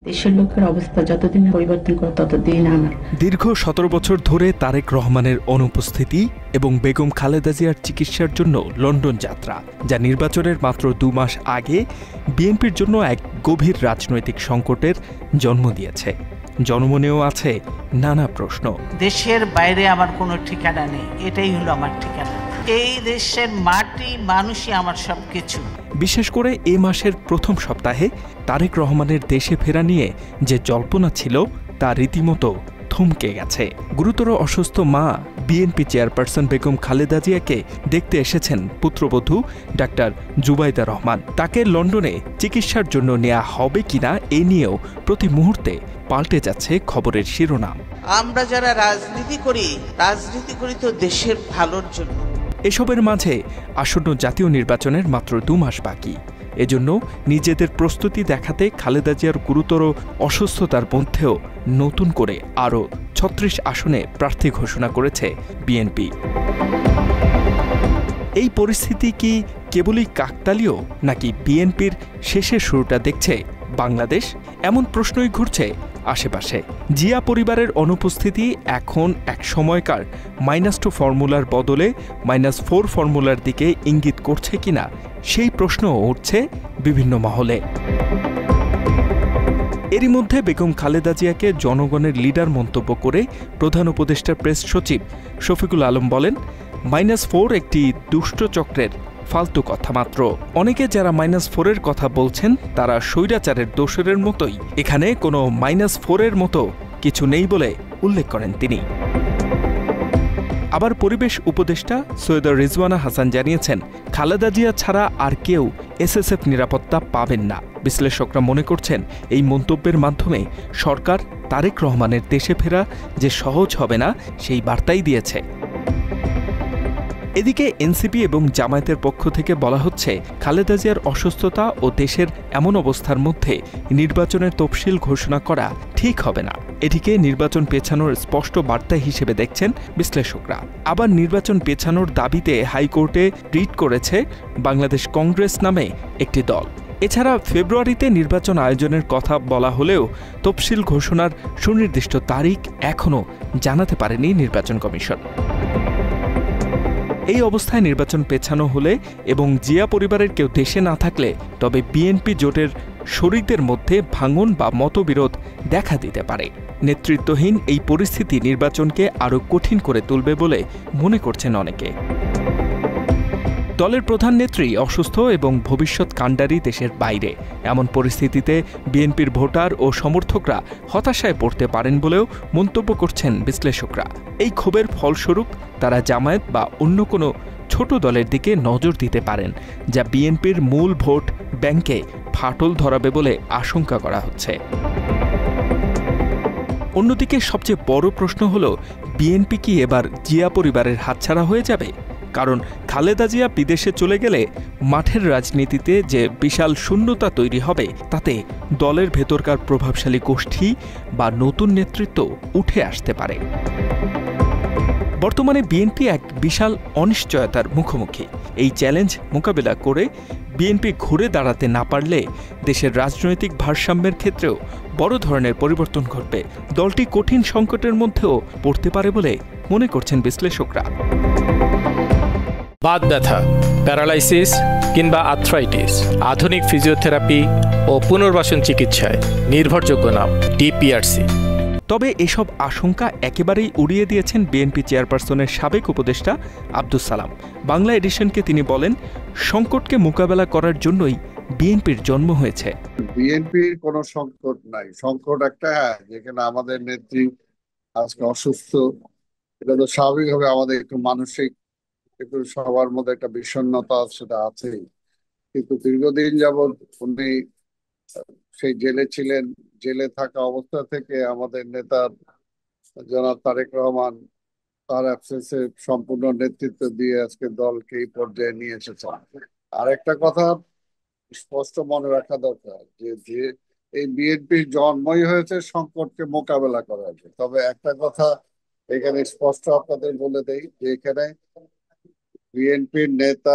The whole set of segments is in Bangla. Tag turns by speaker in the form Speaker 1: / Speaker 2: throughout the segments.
Speaker 1: দেশের লোকের অবস্থা যতদিন পরিবর্তন করে ততদিন আমার।
Speaker 2: দীর্ঘ ১৭ বছর ধরে তারেক রহমানের অনুপস্থিতি এবং বেগম খালেদা জিয়ার চিকিৎসার জন্য লন্ডন যাত্রা, যা নির্বাচনের মাত্র ২ মাস আগে বিএনপির জন্য এক গভীর রাজনৈতিক সংকটের জন্ম দিয়েছে। জনমনেও আছে নানা প্রশ্ন।
Speaker 3: দেশের বাইরে আমার কোনো ঠিকানা নেই, এটাই হলো আমার ঠিকানা। এই দেশের মাটি মানুষই আমার সবকিছু।
Speaker 2: বিশেষ করে এ মাসের প্রথম সপ্তাহে তারেক রহমানের দেশে ফেরা নিয়ে যে জল্পনা ছিল তা রীতিমতো থমকে গেছে। গুরুতর অসুস্থ মা বিএনপি চেয়ারপারসন বেগম খালেদা জিয়াকে দেখতে এসেছেন পুত্রবধূ ডাক্তার জুবাইদা রহমান। তাকে লন্ডনে চিকিৎসার জন্য নেওয়া হবে কিনা এ নিয়েও প্রতি মুহূর্তে পাল্টে যাচ্ছে খবরের শিরোনাম।
Speaker 3: আমরা যারা রাজনীতি করি তো দেশের ভালোর জন্য।
Speaker 2: এসবের মাঝে আসন্ন জাতীয় নির্বাচনের মাত্র ২ মাস বাকি। এজন্য নিজেদের প্রস্তুতি দেখাতে খালেদা জিয়ার গুরুতর অসুস্থতার মধ্যেও নতুন করে আরও ৩৬ আসনে প্রার্থী ঘোষণা করেছে বিএনপি। এই পরিস্থিতি কি কেবলই কাকতালীয়, নাকি বিএনপির শেষের শুরুটা দেখছে বাংলাদেশ? এমন প্রশ্নই ঘুরছে আশেপাশে। জিয়া পরিবারের অনুপস্থিতি এখন এক সময়কার -2 ফর্মুলার বদলে -4 ফর্মুলার দিকে ইঙ্গিত করছে কিনা সেই প্রশ্নও উঠছে বিভিন্ন মহলে। এরই মধ্যে বেগম খালেদা জিয়াকে জনগণের লিডার মন্তব্য করে প্রধান উপদেষ্টা প্রেস সচিব শফিকুল আলম বলেন, -4 একটি দুষ্ট চক্রের ফালতু কথা মাত্র। অনেকে যারা -4-এর কথা বলছেন তারা স্বৈরাচারের দোসরের মতোই। এখানে কোনো -4-এর মতো কিছু নেই বলে উল্লেখ করেন তিনি। আবার পরিবেশ উপদেষ্টা সৈয়দা রিজওয়ানা হাসান জানিয়েছেন, খালেদা জিয়া ছাড়া আর কেউ এসএসএফ নিরাপত্তা পাবেন না। বিশ্লেষকরা মনে করছেন এই মন্তব্যের মাধ্যমে সরকার তারেক রহমানের দেশে ফেরা যে সহজ হবে না সেই বার্তাই দিয়েছে। এদিকে এনসিপি এবং জামায়াতের পক্ষ থেকে বলা হচ্ছে, খালেদা জিয়ার অসুস্থতা ও দেশের এমন অবস্থার মধ্যে নির্বাচনের তফসিল ঘোষণা করা ঠিক হবে না। এটিকে নির্বাচন পেছানোর স্পষ্ট বার্তা হিসেবে দেখছেন বিশ্লেষকরা। আবার নির্বাচন পেছানোর দাবিতে হাইকোর্টে রিট করেছে বাংলাদেশ কংগ্রেস নামে একটি দল। এছাড়া ফেব্রুয়ারিতে নির্বাচন আয়োজনের কথা বলা হলেও তফসিল ঘোষণার সুনির্দিষ্ট তারিখ এখনও জানাতে পারেনি নির্বাচন কমিশন। এই অবস্থায় নির্বাচন পেছানো হলে এবং জিয়া পরিবারের কেউ দেশে না থাকলে তবে বিএনপি জোটের শরিকদের মধ্যে ভাঙন বা মতবিরোধ দেখা দিতে পারে। নেতৃত্বহীন এই পরিস্থিতি নির্বাচনকে আরও কঠিন করে তুলবে বলে মনে করছেন অনেকে। দলের প্রধান নেত্রী অসুস্থ এবং ভবিষ্যৎ কাণ্ডারি দেশের বাইরে। এমন পরিস্থিতিতে বিএনপির ভোটার ও সমর্থকরা হতাশায় পড়তে পারেন বলেও মন্তব্য করছেন বিশ্লেষকরা। এই ক্ষোভের ফলস্বরূপ তারা জামায়াত বা অন্য কোনো ছোট দলের দিকে নজর দিতে পারেন, যা বিএনপির মূল ভোট ব্যাংকে ফাটল ধরাবে বলে আশঙ্কা করা হচ্ছে। অন্যদিকে সবচেয়ে বড় প্রশ্ন হল, বিএনপি কি এবার জিয়া পরিবারের হাতছাড়া হয়ে যাবে? কারণ খালেদা জিয়া বিদেশে চলে গেলে মাঠের রাজনীতিতে যে বিশাল শূন্যতা তৈরি হবে, তাতে দলের ভেতরকার প্রভাবশালী গোষ্ঠী বা নতুন নেতৃত্ব উঠে আসতে পারে। বর্তমানে বিএনপি এক বিশাল অনিশ্চয়তার মুখোমুখি। এই চ্যালেঞ্জ মোকাবেলা করে বিএনপি ঘুরে দাঁড়াতে না পারলে দেশের রাজনৈতিক ভারসাম্যের ক্ষেত্রেও বড় ধরনের পরিবর্তন ঘটবে। দলটি কঠিন সংকটের মধ্যেও পড়তে পারে বলে মনে করছেন বিশ্লেষকরা।
Speaker 4: বাত ব্যথা, প্যারালাইসিস কিংবা আর্থ্রাইটিস, আধুনিক ফিজিওথেরাপি ও পুনর্বাসন চিকিৎসায় নির্ভরযোগ্য নাম ডিপিআরসি।
Speaker 2: তবে এসব আশঙ্কা একেবারেই উড়িয়ে দিয়েছেন বিএনপি চেয়ারপারসনের সাবেক উপদেষ্টা আব্দুস সালাম। বাংলা এডিশনকে তিনি বলেন, সংকটকে মোকাবেলা করার জন্যই বিএনপির জন্ম হয়েছে।
Speaker 5: বিএনপির কোনো সংকট নাই। সংকট একটা, যেখানে আমাদের নেত্রী আজকে অসুস্থ। এটা তো স্বাভাবিকভাবে আমাদের একটু মানসিক, একটু সবার মধ্যে একটা বিষণ্ণতা সেটা আছেই। কিন্তু দীর্ঘদিন যাবৎ উনি সেই জেলে ছিলেন। জেলে থাকা অবস্থা থেকে আমাদের নেতা জনাব তারেক রহমান তার অ্যাবসেন্সে সম্পূর্ণ নেতৃত্ব দিয়ে আজকে দলকে এই পর্যায়ে নিয়ে এসেছেন। আর একটা কথা স্পষ্ট মনে রাখা দরকার, যে এই বিএনপির জন্মই হয়েছে সংকটকে মোকাবেলা করার জন্য। তবে একটা কথা এখানে স্পষ্ট আপনাদের বলে দেই, যে এখানে বিএনপির নেতা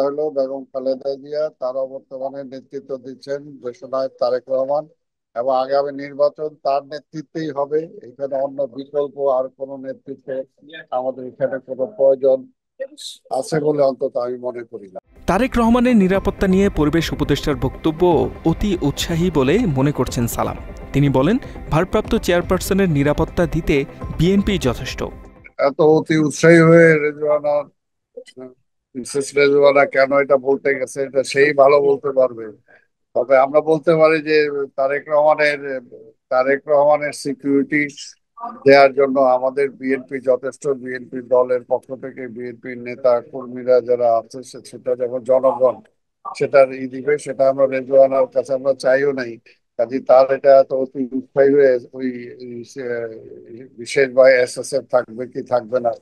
Speaker 5: হলো বেগম খালেদা জিয়া, তারা বর্তমানে নেতৃত্ব দিচ্ছেন দেশনায়ক তারেক রহমান। এবং আগামী নির্বাচন তার নেতৃত্বেই হবে। এখানে অন্য বিকল্প আর কোনো নেতৃত্বে আমাদের এখানে কোনো প্রয়োজন আছে বলে অন্তত আমি মনে করি না।
Speaker 2: তারেক রহমানের নিরাপত্তা নিয়ে পরিবেশ উপদেষ্টার বক্তব্য অতি উৎসাহী বলে মনে করছেন সালাম। তিনি বলেন, ভারপ্রাপ্ত চেয়ারপারসনের নিরাপত্তা দিতে বিএনপি যথেষ্ট।
Speaker 5: এত অতি উৎসাহী হয়ে রেজওয়ানা কেন এটা বলতে গেছে এটা সেই ভালো বলতে পারবে। তবে আমরা বলতে পারি যে তারেক রহমানের সিকিউরিটি দেওয়ার জন্য আমাদের বিএনপি যথেষ্ট। বিএনপি দলের পক্ষ থেকে বিএনপির নেতা কর্মীরা যারা আছে সেটা যখন জনগণ সেটার দিবে, সেটা আমরা রেজওয়ানার কাছে আমরা চাইও নাই। কাজে তার এটা এত অতি উৎসাহী হয়ে ওই বিশেষ বা এসএসএফ থাকবে কি থাকবে না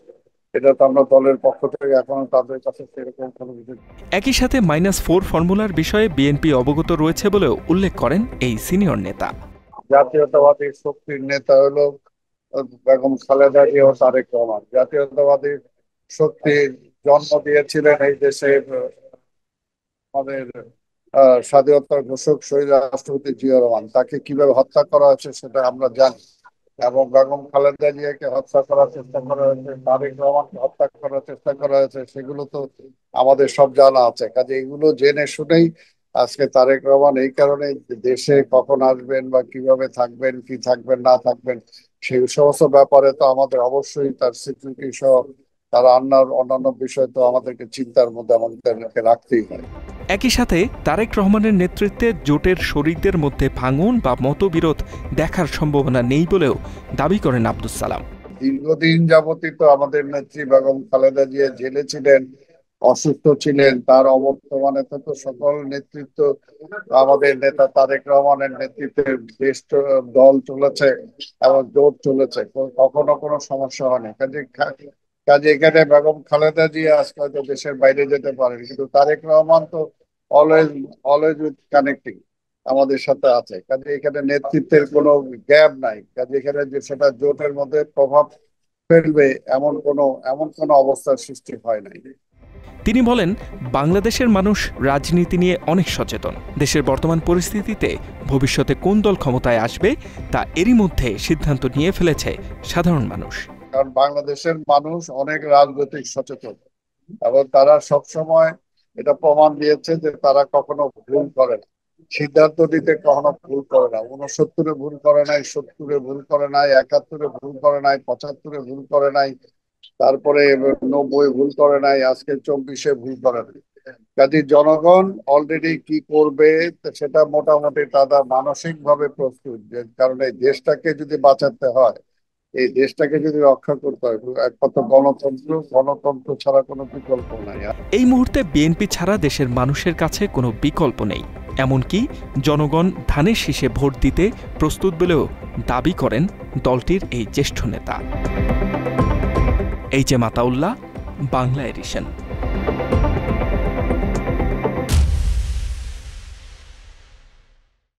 Speaker 5: এটা তো আমরা দলের পক্ষ থেকে এখনো তাদের কাছে সেরকম কোনো কিছু।
Speaker 2: একই সাথে -4 ফর্মুলার বিষয়ে বিএনপি অবগত রয়েছে বলেও উল্লেখ করেন এই সিনিয়র নেতা।
Speaker 5: জাতীয়তাবাদী শক্তির নেতা হলো বেগম খালেদা জিয়া ও তারেক রহমান। জাতীয়তাবাদী শক্তির জন্ম দিয়েছিলেন এই দেশে আমাদের স্বাধীনতার ঘোষক শহীদ রাষ্ট্রপতি জিয়া রহমান। তাকে কিভাবে হত্যা করা হয়েছে সেটা আমরা জানি। এবং বেগম খালেদা জিয়াকে হত্যা করার চেষ্টা করা হয়েছে, তারেক রহমানকে হত্যা করার চেষ্টা করা হয়েছে, সেগুলো তো আমাদের সব জানা আছে। কাজে এগুলো জেনে শুনেই আজকে তারেক রহমান এই কারণে দেশে কখন আসবেন বা কিভাবে থাকবেন, কি থাকবেন না থাকবেন সেই সমস্ত ব্যাপারে তো আমাদের অবশ্যই তার সিকিউরিটি সহ তার অন্যান্য বিষয় তো আমাদেরকে চিন্তার মধ্যে আমাদেরকে রাখতেই হয়।
Speaker 2: একই সাথে তারেক রহমানের নেতৃত্বে জোটের শরিকদের মধ্যে ভাঙন বা মতবিরোধ দেখার সম্ভাবনা নেই বলেও দাবি করেন আব্দুস সালাম।
Speaker 5: দীর্ঘদিন যাবতই তো আমাদের নেত্রী বেগম খালেদা জিয়া জেলে ছিলেন, অসুস্থ ছিলেন। তার অবর্তমানে তো সকল নেতৃত্ব আমাদের নেতা তারেক রহমানের নেতৃত্বে দেশ দল চলেছে এবং জোট চলেছে, কখনো কোনো সমস্যা হয়নি। কাজে এখানে বেগম খালেদা জিয়া আজকে হয়তো দেশের বাইরে যেতে পারেন, কিন্তু তারেক রহমান তো অলওয়েজ অলওয়েজ উইথ কানেক্টিং আমাদের সাথে আছে। কাজে এখানে নেতৃত্বের কোনো গ্যাপ নাই। কাজে এখানে যে সেটা জোটের মধ্যে প্রভাব ফেলবে এমন কোনো অবস্থার সৃষ্টি হয় নাই।
Speaker 2: তিনি বলেন, বাংলাদেশের মানুষ রাজনীতি নিয়ে অনেক সচেতন। দেশের বর্তমান পরিস্থিতিতে ভবিষ্যতে কোন দল ক্ষমতায় আসবে তা এরই মধ্যে সিদ্ধান্ত নিয়ে ফেলেছে সাধারণ মানুষ।
Speaker 5: কারণ বাংলাদেশের মানুষ অনেক রাজনৈতিক সচেতন এবং তারা সবসময় এটা প্রমাণ দিয়েছে যে তারা কখনো ভুল করে না, সিদ্ধান্ত নিতে কখনো ভুল করে না। 69-এ ভুল করে নাই, 70-এ ভুল করে নাই, 71-এ ভুল করে নাই, 75-এ ভুল করে নাই, তারপরে 90-এ ভুল করে নাই, আজকে 24-এ ভুল করে নাই। কাজে জনগণ অলরেডি কি করবে সেটা মোটামুটি তারা মানসিক ভাবে প্রস্তুত। যে কারণে দেশটাকে যদি বাঁচাতে হয়, এই দেশটাকে যদি রক্ষা করতে হয়, একমাত্র গণতন্ত্র ছাড়া কোনো বিকল্প নাই।
Speaker 2: এই মুহূর্তে বিএনপি ছাড়া দেশের মানুষের কাছে কোনো বিকল্প নেই। এমনকি জনগণ ধানের শীষে ভোট দিতে প্রস্তুত বলেও দাবি করেন দলটির এই জ্যেষ্ঠ নেতা। H M Ataullah, Bangla addition.